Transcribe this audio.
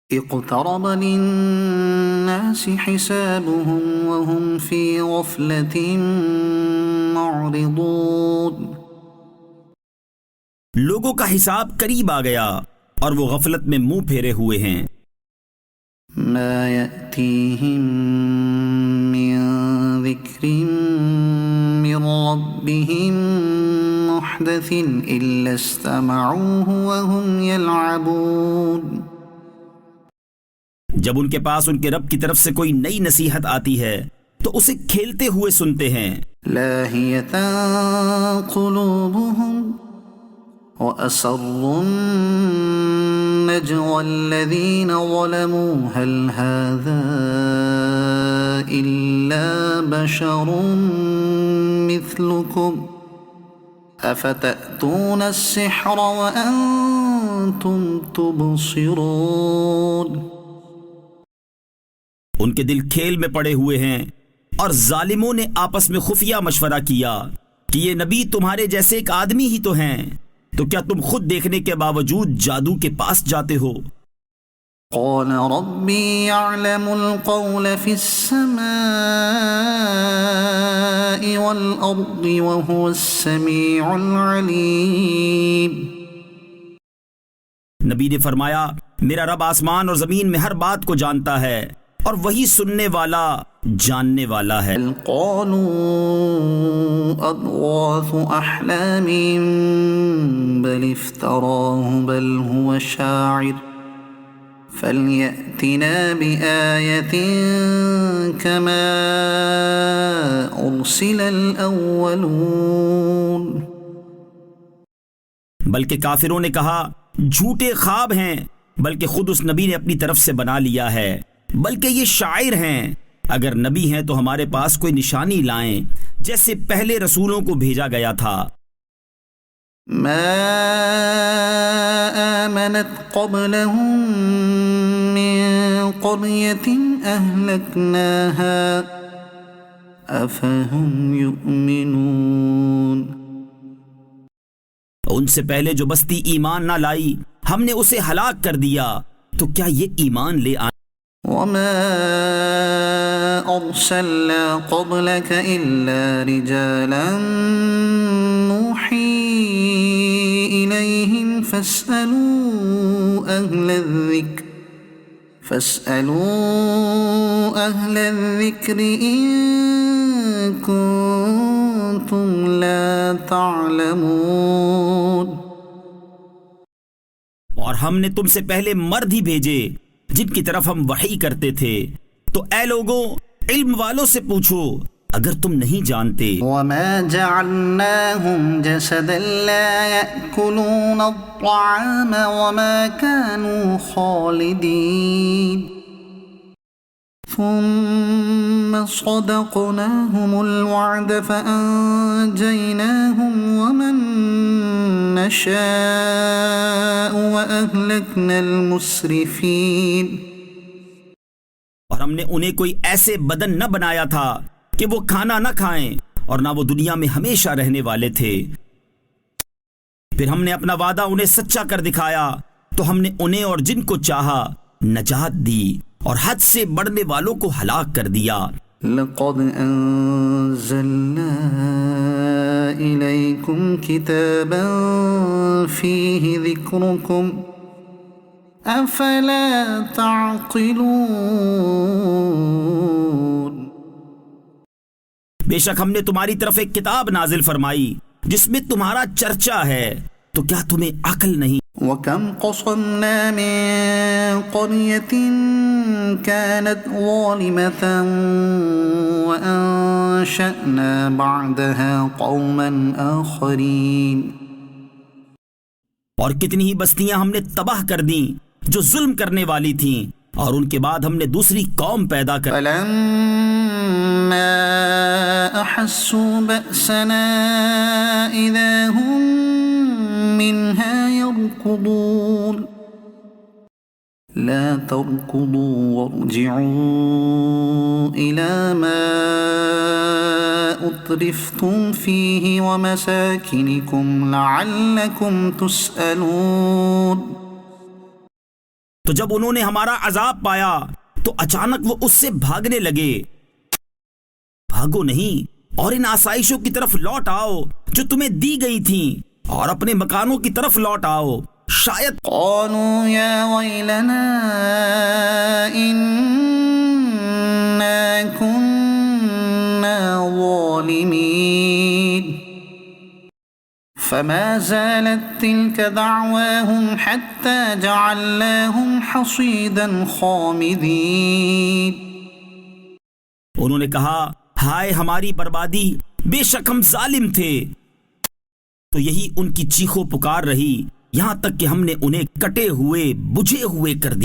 اقترب للناس حسابهم وهم في غفلة معرضون۔ لوگوں کا حساب قریب آ گیا اور وہ غفلت میں منہ پھیرے ہوئے ہیں۔ ما يأتيهم من ذكر من ربهم محدث إلا استمعوه وهم يلعبون۔ جب ان کے پاس ان کے رب کی طرف سے کوئی نئی نصیحت آتی ہے تو اسے کھیلتے ہوئے سنتے ہیں۔ لاهية قلوبهم وأسروا النجوى الذين ظلموا هل هذا إلا بشر مثلكم أفتأتون السحر وأنتم تبصرون۔ ان کے دل کھیل میں پڑے ہوئے ہیں اور ظالموں نے آپس میں خفیہ مشورہ کیا کہ یہ نبی تمہارے جیسے ایک آدمی ہی تو ہیں، تو کیا تم خود دیکھنے کے باوجود جادو کے پاس جاتے ہو؟ قال ربي يعلم القول في السماء والأرض وهو السميع العليم۔ نبی نے فرمایا میرا رب آسمان اور زمین میں ہر بات کو جانتا ہے اور وہی سننے والا جاننے والا ہے۔ قالوا أضغاث أحلام بل افتراه بل هو شاعر فليأتنا بآية كما أرسل الأولون۔ بلکہ کافروں نے کہا جھوٹے خواب ہیں، بلکہ خود اس نبی نے اپنی طرف سے بنا لیا ہے، بلکہ یہ شاعر ہیں۔ اگر نبی ہیں تو ہمارے پاس کوئی نشانی لائیں جیسے پہلے رسولوں کو بھیجا گیا تھا۔ ما آمنت قبلهم من قرية أهلكناها أفهم يؤمنون۔ ان سے پہلے جو بستی ایمان نہ لائی ہم نے اسے ہلاک کر دیا، تو کیا یہ ایمان لے آئیں؟ وما أرسلنا قبلك إلا رجالا نوحي إليهم فاسألوا أهل الذكر إن كنتم لا تعلمون۔ اور ہم نے تم سے پہلے مرد ہی بھیجے جن کی طرف ہم وحی کرتے تھے، تو اے لوگوں علم والوں سے پوچھو اگر تم نہیں جانتے۔ وما جعلناهم جسدا لا يأكلون الطعام وما كانوا خالدين ثم صدقناهم الوعد فأنجيناهم ومن نشاء وأهلكنا المسرفين۔ اور ہم نے انہیں کوئی ایسے بدن نہ بنایا تھا کہ وہ کھانا نہ کھائیں اور نہ وہ دنیا میں ہمیشہ رہنے والے تھے۔ پھر ہم نے اپنا وعدہ انہیں سچا کر دکھایا تو ہم نے انہیں اور جن کو چاہا نجات دی اور حد سے بڑھنے والوں کو ہلاک کر دیا۔ لقد انزلنا الیکم کتابا فیہ ذکرکم افلا تعقلون۔ بے شک ہم نے تمہاری طرف ایک کتاب نازل فرمائی جس میں تمہارا چرچا ہے، تو کیا تمہیں عقل نہیں؟ وَكَمْ قَصَمْنَا مِن قَرْيَةٍ كَانَتْ ظَالِمَةً وَأَنشَأْنَا بَعْدَهَا قَوْمًا آخَرِينَ۔ اور کتنی ہی بستیاں ہم نے تباہ کر دیں جو ظلم کرنے والی تھیں، اور ان کے بعد ہم نے دوسری قوم پیدا کر۔ فَلَمَّا أَحَسُّوا بَأْسَنَا إِذَا هُمْ مِنْهَا يَرْكُضُونَ۔ لا تركضوا وارجعوا إلى ما أترفتم فيه ومساكنكم لعلكم تسألون۔ تو جب انہوں نے ہمارا عذاب پایا تو اچانک وہ اس سے بھاگنے لگے۔ بھاگو نہیں اور ان آسائشوں کی طرف لوٹ آؤ جو تمہیں دی گئی تھیں، اور اپنے مکانوں کی طرف لوٹ آؤ، شاید قالوا يا ويلنا إنا كنا ظالمين فما زالت تلك دعواهم حتى جعلناهم حصيدا خامدين۔ انہوں نے کہا ہائے ہماری بربادی، بے شک ہم ظالم تھے۔ تو یہی ان کی چیخو پکار رہی یہاں تک کہ ہم نے انہیں کٹے ہوئے بجھے ہوئے کر دیا۔